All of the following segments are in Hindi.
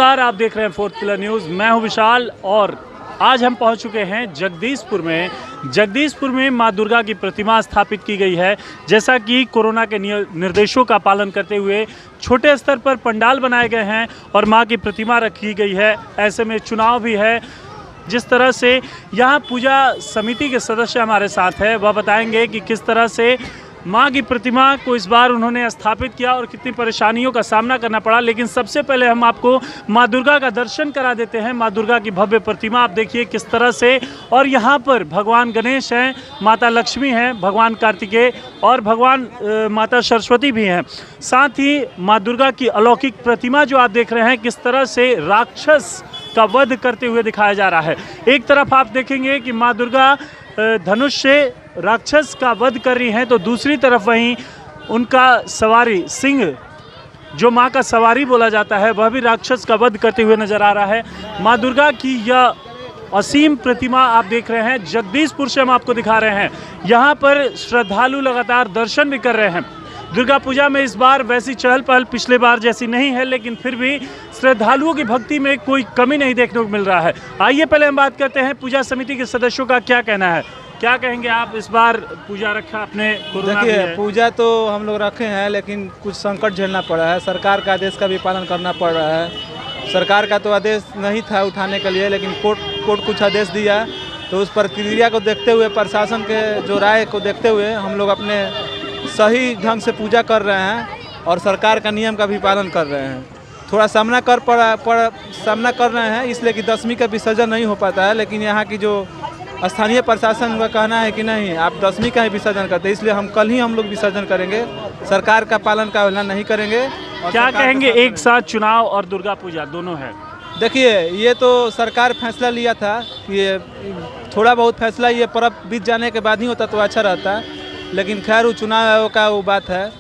नमस्कार, आप देख रहे हैं फोर्थ पिलर न्यूज़। मैं हूं विशाल और आज हम पहुंच चुके हैं जगदीशपुर में मां दुर्गा की प्रतिमा स्थापित की गई है। जैसा कि कोरोना के निर्देशों का पालन करते हुए छोटे स्तर पर पंडाल बनाए गए हैं और मां की प्रतिमा रखी गई है। ऐसे में चुनाव भी है। जिस तरह से यहाँ पूजा समिति के सदस्य हमारे साथ हैं, वह बताएंगे कि किस तरह से माँ की प्रतिमा को इस बार उन्होंने स्थापित किया और कितनी परेशानियों का सामना करना पड़ा। लेकिन सबसे पहले हम आपको माँ दुर्गा का दर्शन करा देते हैं। माँ दुर्गा की भव्य प्रतिमा आप देखिए किस तरह से, और यहाँ पर भगवान गणेश हैं, माता लक्ष्मी हैं, भगवान कार्तिकेय और भगवान माता सरस्वती भी हैं। साथ ही माँ दुर्गा की अलौकिक प्रतिमा जो आप देख रहे हैं, किस तरह से राक्षस का वध करते हुए दिखाया जा रहा है। एक तरफ आप देखेंगे कि माँ दुर्गा धनुष से राक्षस का वध कर रही हैं, तो दूसरी तरफ वहीं उनका सवारी सिंह, जो माँ का सवारी बोला जाता है, वह भी राक्षस का वध करते हुए नजर आ रहा है। माँ दुर्गा की यह असीम प्रतिमा आप देख रहे हैं, जगदीशपुर से हम आपको दिखा रहे हैं। यहाँ पर श्रद्धालु लगातार दर्शन भी कर रहे हैं। दुर्गा पूजा में इस बार वैसी चहल पहल पिछले बार जैसी नहीं है, लेकिन फिर भी श्रद्धालुओं की भक्ति में कोई कमी नहीं देखने को मिल रहा है। आइए पहले हम बात करते हैं पूजा समिति के सदस्यों का क्या कहना है। क्या कहेंगे आप, इस बार पूजा रखा आपने? देखिए, पूजा तो हम लोग रखे हैं, लेकिन कुछ संकट झेलना पड़ा है। सरकार का आदेश का भी पालन करना पड़ रहा है। सरकार का तो आदेश नहीं था उठाने के लिए, लेकिन कोर्ट कुछ आदेश दिया, तो उस प्रक्रिया को देखते हुए, प्रशासन के जो राय को देखते हुए हम लोग अपने सही ढंग से पूजा कर रहे हैं और सरकार का नियम का भी पालन कर रहे हैं। थोड़ा सामना कर रहे हैं इसलिए कि 10वीं का विसर्जन नहीं हो पाता है, लेकिन यहाँ की जो स्थानीय प्रशासन का कहना है कि नहीं, आप 10वीं का ही विसर्जन करते हैं, इसलिए कल ही हम लोग विसर्जन करेंगे। सरकार का पालन का उल्लंघन नहीं करेंगे। क्या कहेंगे, एक साथ चुनाव और दुर्गा पूजा दोनों है? देखिए, ये तो सरकार फैसला लिया था कि ये थोड़ा बहुत फैसला ये पर्व बीत जाने के बाद ही होता तो अच्छा रहता है, लेकिन खैर वो चुनाव आयोग का वो बात है,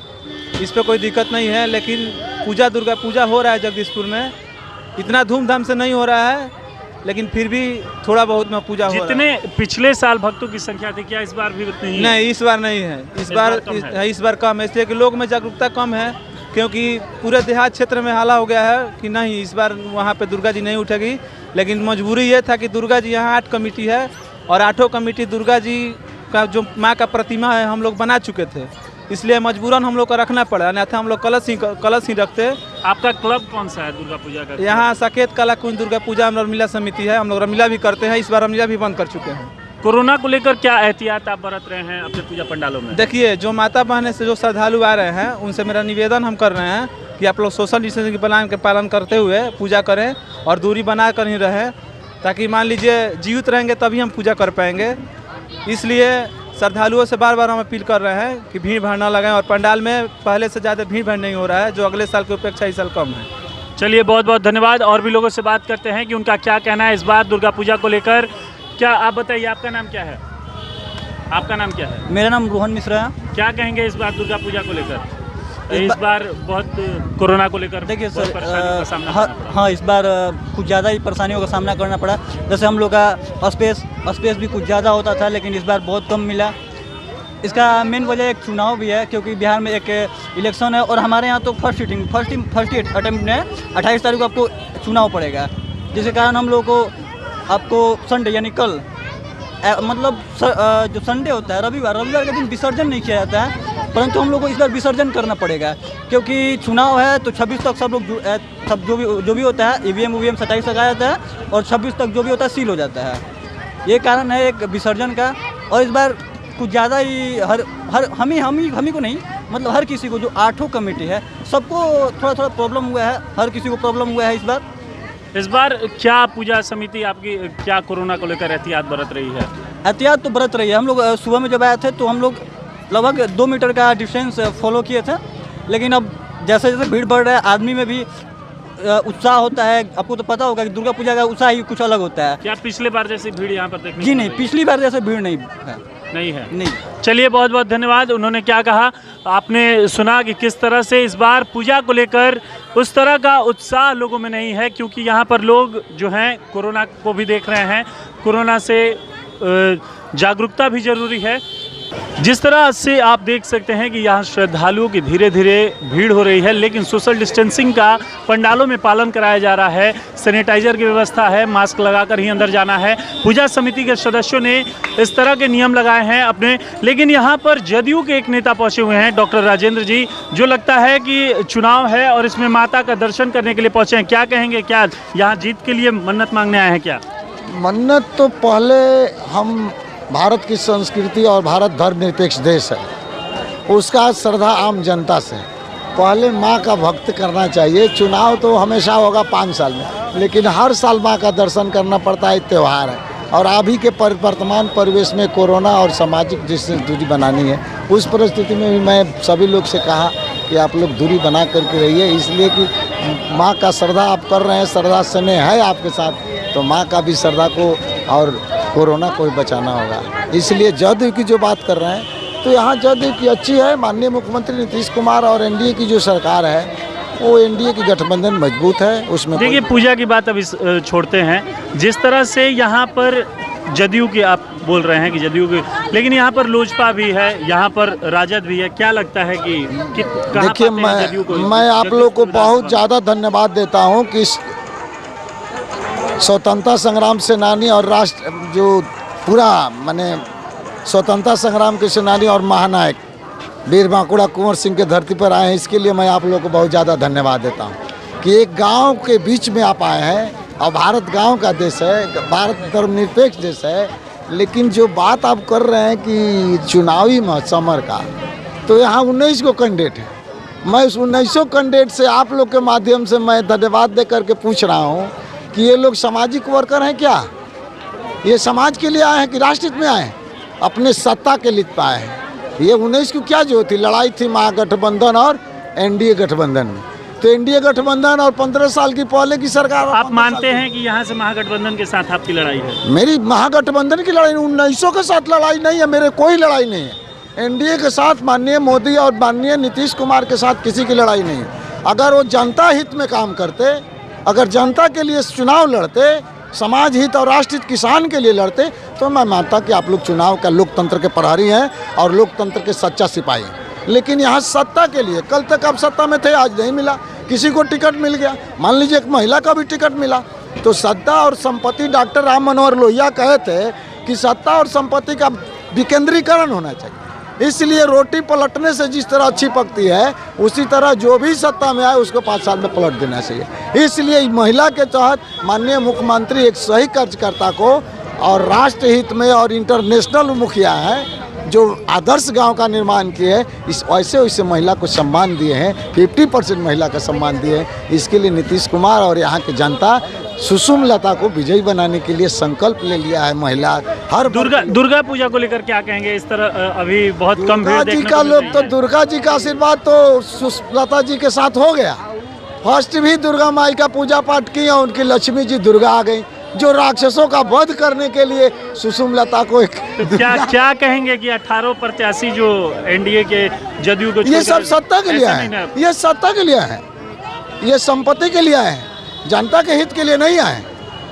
इस पर कोई दिक्कत नहीं है। लेकिन दुर्गा पूजा हो रहा है जगदीशपुर में, इतना धूमधाम से नहीं हो रहा है, लेकिन फिर भी थोड़ा बहुत में पूजा हो रहा है। जितने पिछले साल भक्तों की संख्या थी, क्या इस बार भी उतनी ही? नहीं, इस बार नहीं है। इस बार कम है, इसलिए कि लोग में जागरूकता कम है, क्योंकि पूरे देहात क्षेत्र में हाला हो गया है कि नहीं, इस बार वहाँ पे दुर्गा जी नहीं उठेगी। लेकिन मजबूरी ये था कि दुर्गा जी यहाँ 8 कमेटी है और 8 कमेटी दुर्गा जी का जो माँ का प्रतिमा है हम लोग बना चुके थे, इसलिए मजबूरन हम लोग को रखना पड़ा, अन्यथा हम लोग कलश ही रखते। आपका क्लब कौन सा है दुर्गा पूजा का? यहाँ साकेत कला कुंज दुर्गा पूजा रमीला समिति है, हम लोग रमीला भी करते हैं। इस बार रमीला भी बंद कर चुके हैं। कोरोना को लेकर क्या एहतियात आप बरत रहे हैं अपने पूजा पंडालों में? देखिए, जो माता बहने से जो श्रद्धालु आ रहे हैं, उनसे मेरा निवेदन हम कर रहे हैं कि आप लोग सोशल डिस्टेंसिंग के पालन करते हुए पूजा करें और दूरी बना कर ही रहें, ताकि मान लीजिए जीवित रहेंगे तभी हम पूजा कर पाएंगे। इसलिए श्रद्धालुओं से बार बार हम अपील कर रहे हैं कि भीड़ भाड़ ना लगाएं, और पंडाल में पहले से ज़्यादा भीड़ भाड़ नहीं हो रहा है, जो अगले साल की अपेक्षा इस साल कम है। चलिए, बहुत बहुत धन्यवाद। और भी लोगों से बात करते हैं कि उनका क्या कहना है इस बार दुर्गा पूजा को लेकर। क्या आप बताइए, आपका नाम क्या है? आपका नाम क्या है? मेरा नाम रोहन मिश्रा है। क्या कहेंगे इस बार दुर्गा पूजा को लेकर? इस बार बहुत कोरोना को लेकर देखिए सर, हाँ, इस बार कुछ ज़्यादा ही परेशानियों का सामना करना पड़ा। जैसे हम लोग का स्पेस भी कुछ ज़्यादा होता था, लेकिन इस बार बहुत कम मिला। इसका मेन वजह एक चुनाव भी है, क्योंकि बिहार में एक इलेक्शन है और हमारे यहाँ तो फर्स्ट अटैम्प्ट में 28 तारीख को आपको चुनाव पड़ेगा, जिसके कारण हम लोग को आपको संडे यानी कल मतलब जो संडे होता है, रविवार के दिन विसर्जन नहीं किया जाता है, परंतु हम लोग को इस बार विसर्जन करना पड़ेगा, क्योंकि चुनाव है। तो 26 तक सब लोग जो भी होता है, ईवीएम 27 तक आ जाता है और 26 तक जो भी होता है सील हो जाता है। ये कारण है एक विसर्जन का। और इस बार कुछ ज़्यादा ही हम ही को नहीं, मतलब हर किसी को, जो 8 कमेटी है सबको थोड़ा प्रॉब्लम हुआ है, हर किसी को प्रॉब्लम हुआ है इस बार। क्या पूजा समिति आपकी क्या कोरोना को लेकर एहतियात बरत रही है? एहतियात तो बरत रही है। हम लोग सुबह में जब आए थे तो हम लोग लगभग 2 मीटर का डिस्टेंस फॉलो किए थे, लेकिन अब जैसे जैसे भीड़ बढ़ रहा है, आदमी में भी उत्साह होता है। आपको तो पता होगा कि दुर्गा पूजा का उत्साह ही कुछ अलग होता है। क्या पिछले बार जैसी भीड़ यहाँ पर देखने? जी नहीं, पिछली बार जैसे भीड़ नहीं है। नहीं। चलिए, बहुत बहुत धन्यवाद। उन्होंने क्या कहा आपने सुना कि किस तरह से इस बार पूजा को लेकर उस तरह का उत्साह लोगों में नहीं है, क्योंकि यहाँ पर लोग जो हैं कोरोना को भी देख रहे हैं। कोरोना से जागरूकता भी जरूरी है। जिस तरह से आप देख सकते हैं कि यहाँ श्रद्धालुओं की धीरे धीरे भीड़ हो रही है, लेकिन सोशल डिस्टेंसिंग का पंडालों में पालन कराया जा रहा है। सैनिटाइजर की व्यवस्था है, मास्क लगाकर ही अंदर जाना है। पूजा समिति के सदस्यों ने इस तरह के नियम लगाए हैं अपने। लेकिन यहाँ पर जदयू के एक नेता पहुँचे हुए हैं, डॉक्टर राजेंद्र जी, जो लगता है कि चुनाव है और इसमें माता का दर्शन करने के लिए पहुँचे हैं। क्या कहेंगे, क्या यहाँ जीत के लिए मन्नत मांगने आए हैं? क्या मन्नत तो पहले हम भारत की संस्कृति और भारत धर्मनिरपेक्ष देश है, उसका श्रद्धा आम जनता से पहले माँ का भक्त करना चाहिए। चुनाव तो हमेशा होगा 5 साल में, लेकिन हर साल माँ का दर्शन करना पड़ता है, त्यौहार है। और अभी के वर्तमान परिवेश में कोरोना और सामाजिक डिस्टेंस दूरी बनानी है, उस परिस्थिति में भी मैं सभी लोग से कहा कि आप लोग दूरी बना करके रहिए, इसलिए कि माँ का श्रद्धा आप कर रहे हैं, श्रद्धा स्नेह है आपके साथ, तो माँ का भी श्रद्धा को और कोरोना को भी बचाना होगा। इसलिए जदयू की जो बात कर रहे हैं, तो यहाँ जदयू की अच्छी है। माननीय मुख्यमंत्री नीतीश कुमार और एनडीए की जो सरकार है, वो एनडीए की गठबंधन मजबूत है। उसमें देखिए, पूजा की बात अभी छोड़ते हैं। जिस तरह से यहाँ पर जदयू की आप बोल रहे हैं कि जदयू की, लेकिन यहाँ पर लोजपा भी है, यहाँ पर राजद भी है। क्या लगता है कि देखिए, मैं आप लोग को बहुत ज़्यादा धन्यवाद देता हूँ कि स्वतंत्रता संग्राम सेनानी और राष्ट्र जो पूरा माने स्वतंत्रता संग्राम के सेनानी और महानायक वीर बांकुड़ा कुंवर सिंह के धरती पर आए हैं। इसके लिए मैं आप लोगों को बहुत ज़्यादा धन्यवाद देता हूं कि एक गांव के बीच में आप आए हैं। और भारत गांव का देश है, भारत धर्मनिरपेक्ष देश है, लेकिन जो बात आप कर रहे हैं कि चुनावी समर का, तो यहाँ 19 को कैंडिडेट है। मैं उस 19 कैंडिडेट से आप लोग के माध्यम से मैं धन्यवाद दे करके पूछ रहा हूँ कि ये लोग सामाजिक वर्कर हैं क्या? ये समाज के लिए आए हैं कि राष्ट्रहित में आए हैं? अपने सत्ता के लिए आए हैं। ये 19 को क्या जो थी लड़ाई थी महागठबंधन और एनडीए गठबंधन में, तो एनडीए गठबंधन और 15 साल की पहले की सरकार। आप मानते हैं कि यहाँ से महागठबंधन के साथ आपकी लड़ाई है? मेरी महागठबंधन की लड़ाई 19 के साथ लड़ाई नहीं है, मेरे कोई लड़ाई नहीं है। एनडीए के साथ माननीय मोदी और माननीय नीतीश कुमार के साथ किसी की लड़ाई नहीं है। अगर वो जनता हित में काम करते, अगर जनता के लिए चुनाव लड़ते, समाज हित और राष्ट्र हित किसान के लिए लड़ते, तो मैं मानता कि आप लोग चुनाव का लोकतंत्र के प्रहरी हैं और लोकतंत्र के सच्चा सिपाही हैं। लेकिन यहाँ सत्ता के लिए, कल तक आप सत्ता में थे, आज नहीं मिला, किसी को टिकट मिल गया, मान लीजिए एक महिला का भी टिकट मिला, तो सत्ता और संपत्ति, डॉक्टर राम मनोहर लोहिया कहे थे कि सत्ता और संपत्ति का विकेंद्रीकरण होना चाहिए। इसलिए रोटी पलटने से जिस तरह अच्छी पकती है, उसी तरह जो भी सत्ता में आए उसको 5 साल में पलट देना चाहिए। इसलिए महिला के तहत माननीय मुख्यमंत्री एक सही कार्यकर्ता को और राष्ट्र हित में और इंटरनेशनल मुखिया है जो आदर्श गांव का निर्माण किए हैं, इस वैसे महिला को सम्मान दिए हैं, 50% महिला का सम्मान दिए हैं। इसके लिए नीतीश कुमार और यहाँ की जनता सुषुम लता को विजयी बनाने के लिए संकल्प ले लिया है। महिला हर दुर्गा पूजा को लेकर क्या कहेंगे? इस तरह अभी बहुत कम भीड़ देखने का लोग, तो दुर्गा जी का आशीर्वाद तो लता जी के साथ हो गया। फर्स्ट भी दुर्गा माई का पूजा पाठ किया, उनकी लक्ष्मी जी दुर्गा आ गई, जो राक्षसों का वध करने के लिए सुषुम लता को एक क्या कहेंगे कि 18 प्रत्याशी जो एनडीए के जदयू को, ये सब सत्ता के लिए है, ये सत्ता के लिए है, ये संपत्ति के लिए है, जनता के हित के लिए नहीं आए।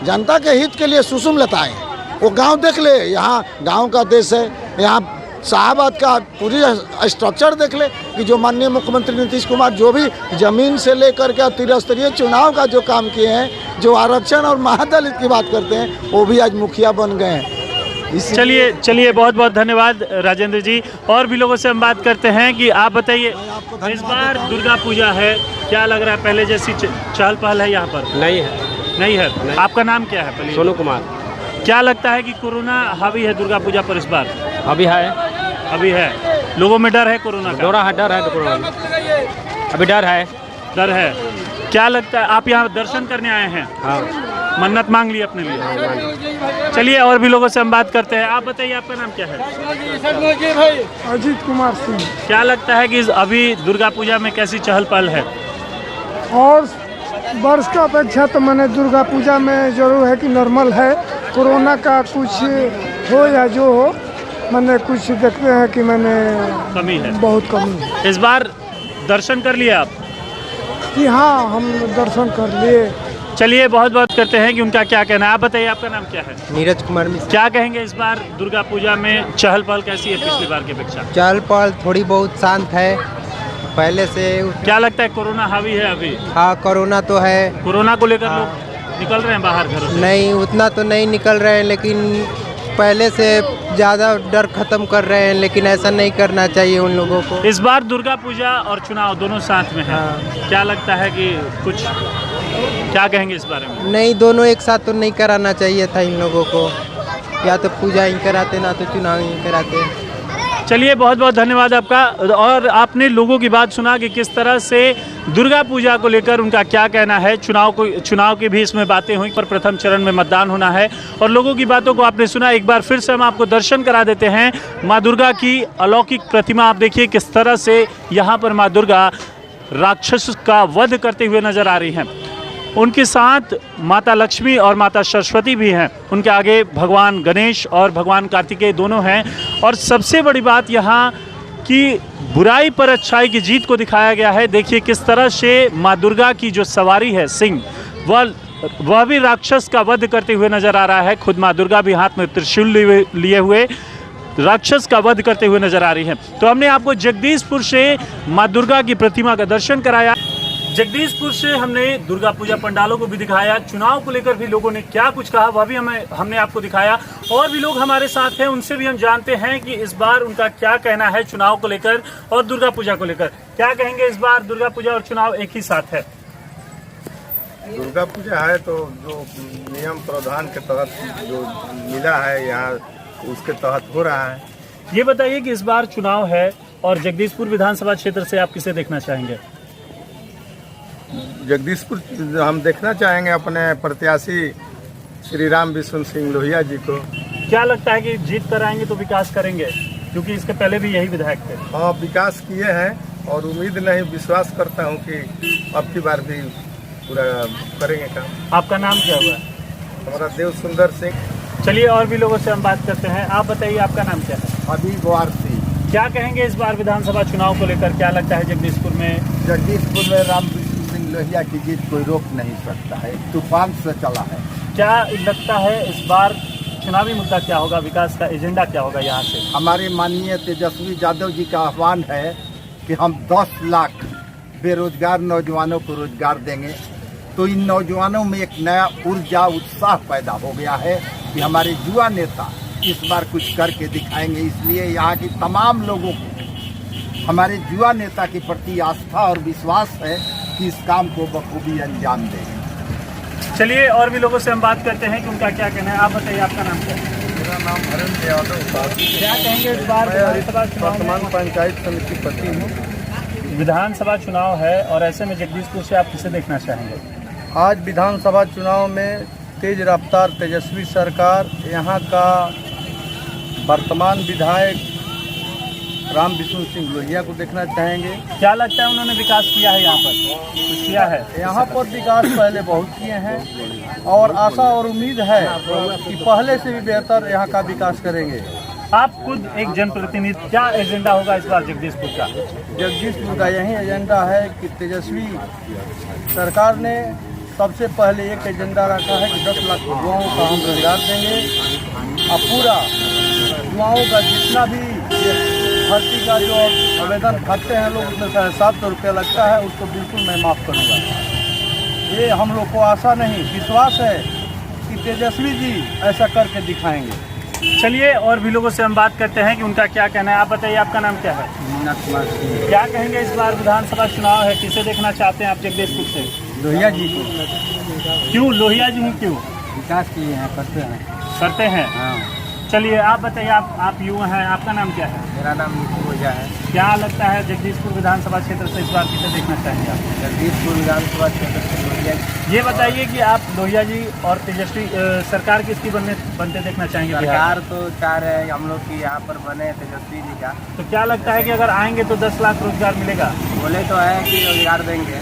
जनता के हित के लिए सुषुम लता आए। वो गांव देख ले, यहाँ गांव का देश है, यहाँ शाहबाद का पूरी स्ट्रक्चर देख ले कि जो माननीय मुख्यमंत्री नीतीश कुमार जो भी जमीन से लेकर के त्रिस्तरीय चुनाव का जो काम किए हैं, जो आरक्षण और महादलित की बात करते हैं, वो भी आज मुखिया बन गए हैं। चलिए बहुत बहुत धन्यवाद राजेंद्र जी। और भी लोगों से हम बात करते हैं कि आप बताइए, इस बार दुर्गा पूजा है, क्या लग रहा है? पहले जैसी चहल पहल है यहाँ पर? नहीं है। आपका नाम क्या है? पहले सोनू कुमार। क्या लगता है कि कोरोना हावी है दुर्गा पूजा पर इस बार? अभी है। लोगों में डर है कोरोना का? डर है कोरोना, अभी डर है। क्या लगता है, आप यहाँ दर्शन करने आए हैं? हाँ। मन्नत मांग ली अपने लिए? चलिए और भी लोगों से हम बात करते हैं। आप बताइए, आपका नाम क्या है? अजीत कुमार सिंह। क्या लगता है कि अभी दुर्गा पूजा में कैसी चहल पहल है? और वर्ष का अपेक्षा तो मैंने दुर्गा पूजा में जरूर है कि नॉर्मल है। कोरोना का कुछ हो या जो हो, मैंने कुछ देखते हैं कि मैंने कमी है, बहुत कमी है। इस बार दर्शन कर लिए आप? कि हाँ, हम दर्शन कर लिए। चलिए बहुत बहुत करते हैं कि उनका क्या कहना है। आप बताइए आपका नाम क्या है? नीरज कुमार मिश्रा। क्या कहेंगे इस बार दुर्गा पूजा में चहल पहल कैसी है पिछली बार की अपेक्षा? चहल पहल थोड़ी बहुत शांत है पहले से। क्या लगता है कोरोना हावी है अभी? हाँ कोरोना तो है। कोरोना को लेकर लोग निकल रहे हैं बाहर घरों से? नहीं उतना तो नहीं निकल रहे हैं, लेकिन पहले से ज़्यादा डर खत्म कर रहे हैं, लेकिन ऐसा नहीं करना चाहिए उन लोगों को। इस बार दुर्गा पूजा और चुनाव दोनों साथ में है। हाँ। क्या लगता है कि कुछ क्या कहेंगे इस बारे में? नहीं दोनों एक साथ तो नहीं कराना चाहिए था इन लोगों को, या तो पूजा ही कराते ना तो चुनाव ही कराते। चलिए बहुत बहुत धन्यवाद आपका। और आपने लोगों की बात सुना कि किस तरह से दुर्गा पूजा को लेकर उनका क्या कहना है। चुनाव की भी इसमें बातें हुई, पर प्रथम चरण में मतदान होना है और लोगों की बातों को आपने सुना। एक बार फिर से हम आपको दर्शन करा देते हैं माँ दुर्गा की अलौकिक प्रतिमा। आप देखिए किस तरह से यहाँ पर माँ दुर्गा राक्षस का वध करते हुए नजर आ रही हैं। उनके साथ माता लक्ष्मी और माता सरस्वती भी हैं। उनके आगे भगवान गणेश और भगवान कार्तिकेय दोनों हैं। और सबसे बड़ी बात यहाँ कि बुराई पर अच्छाई की जीत को दिखाया गया है। देखिए किस तरह से माँ दुर्गा की जो सवारी है सिंह, वह भी राक्षस का वध करते हुए नजर आ रहा है। खुद माँ दुर्गा भी हाथ में त्रिशूल लिए हुए राक्षस का वध करते हुए नजर आ रही है। तो हमने आपको जगदीशपुर से माँ दुर्गा की प्रतिमा का दर्शन कराया। जगदीशपुर से हमने दुर्गा पूजा पंडालों को भी दिखाया। चुनाव को लेकर भी लोगों ने क्या कुछ कहा वह भी हमने आपको दिखाया। और भी लोग हमारे साथ हैं, उनसे भी हम जानते हैं कि इस बार उनका क्या कहना है चुनाव को लेकर और दुर्गा पूजा को लेकर। क्या कहेंगे इस बार दुर्गा पूजा और चुनाव एक ही साथ है? दुर्गा पूजा है तो जो नियम प्रावधान के तहत जो मिला है यहाँ उसके तहत हो रहा है। ये बताइए कि इस बार चुनाव है और जगदीशपुर विधानसभा क्षेत्र से आप किसे देखना चाहेंगे? जगदीशपुर हम देखना चाहेंगे अपने प्रत्याशी श्री राम विष्णु सिंह लोहिया जी को। क्या लगता है कि जीत कर आएंगे तो विकास करेंगे, क्योंकि इसके पहले भी यही विधायक थे? हाँ विकास किए हैं और उम्मीद नहीं विश्वास करता हूँ कि अब की बार भी पूरा करेंगे काम। आपका नाम क्या हुआ? हमारा देव सुंदर सिंह। चलिए और भी लोगों से हम बात करते हैं। आप बताइए आपका नाम क्या है? अभी वारसी। क्या कहेंगे इस बार विधानसभा चुनाव को लेकर? क्या लगता है जगदीशपुर में? जगदीशपुर में राम विष्णु सिंह लोहिया की जीत कोई रोक नहीं सकता है, तूफान से चला है। क्या लगता है इस बार चुनावी मुद्दा क्या होगा, विकास का एजेंडा क्या होगा यहाँ से? हमारे माननीय तेजस्वी यादव जी का आह्वान है कि हम 10 लाख बेरोजगार नौजवानों को रोजगार देंगे। तो इन नौजवानों में एक नया ऊर्जा उत्साह पैदा हो गया है कि हमारे युवा नेता इस बार कुछ करके दिखाएंगे। इसलिए यहाँ की तमाम लोगों को हमारे युवा नेता के प्रति आस्था और विश्वास है कि इस काम को बखूबी अंजाम देंगे। चलिए और भी लोगों से हम बात करते हैं कि उनका क्या कहना है। आप बताइए आपका नाम क्या है? मेरा नाम हरेंद्र यादव। क्या कहेंगे इस बार विधानसभा चुनाव वर्तमान में? पंचायत समिति पति हूँ। विधानसभा चुनाव है और ऐसे में जगदीशपुर से आप किसे देखना चाहेंगे? आज विधानसभा चुनाव में तेज रफ्तार तेजस्वी सरकार, यहाँ का वर्तमान विधायक राम विष्णु सिंह लोहिया को देखना चाहेंगे। क्या लगता है उन्होंने विकास किया है यहाँ पर? कुछ किया है? यहाँ पर विकास पहले बहुत किए हैं और आशा और उम्मीद है कि पहले से भी बेहतर यहाँ का विकास करेंगे। आप खुद एक जनप्रतिनिधि, क्या एजेंडा होगा इस बार जगदीशपुर का? जगदीशपुर का यही एजेंडा है कि तेजस्वी सरकार ने सबसे पहले एक एजेंडा रखा है कि 10 लाख युवाओं का हम रोजगार देंगे और पूरा युवाओं का जितना भी भर्ती का जो आवेदन करते हैं लोग उसमें 750 रुपया लगता है, उसको बिल्कुल मैं माफ़ करूँगा। ये हम लोग को आशा नहीं विश्वास है कि तेजस्वी जी ऐसा करके दिखाएंगे। चलिए और भी लोगों से हम बात करते हैं कि उनका क्या कहना है। आप बताइए आपका नाम क्या है? मीना कुमार सिंह। क्या कहेंगे इस बार विधानसभा चुनाव है, किसे देखना चाहते हैं आप जगदीशपुर से? लोहिया जी को। क्यों लोहिया जी ही क्यों? विकास किए हैं, करते हैं। हाँ। चलिए आप बताइए, आप युवा हैं, आपका नाम क्या है? मेरा नाम नीतू ओझा है। क्या लगता है जगदीशपुर विधानसभा क्षेत्र से इस बार किसे देखना चाहेंगे आप? जगदीशपुर विधानसभा क्षेत्र से लोहिया जी। ये बताइए कि आप लोहिया जी और तेजस्वी सरकार किसकी बनते देखना चाहेंगे? सरकार तो चाह रहे हैं हम लोग की यहाँ पर बने तेजस्वी जी का। तो क्या लगता है कि अगर आएंगे तो 10 लाख रोजगार मिलेगा? बोले तो है कि रोजगार देंगे,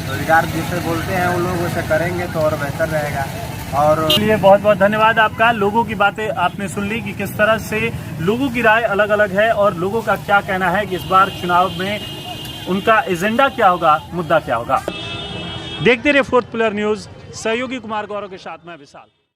रोजगार जिसे बोलते हैं उन लोग उसे करेंगे तो और बेहतर रहेगा। और इसलिए बहुत बहुत धन्यवाद आपका। लोगों की बातें आपने सुन ली कि किस तरह से लोगों की राय अलग अलग है और लोगों का क्या कहना है कि इस बार चुनाव में उनका एजेंडा क्या होगा, मुद्दा क्या होगा। देखते रहिए 4th पिलर न्यूज़, सहयोगी कुमार गौरव के साथ मैं विशाल।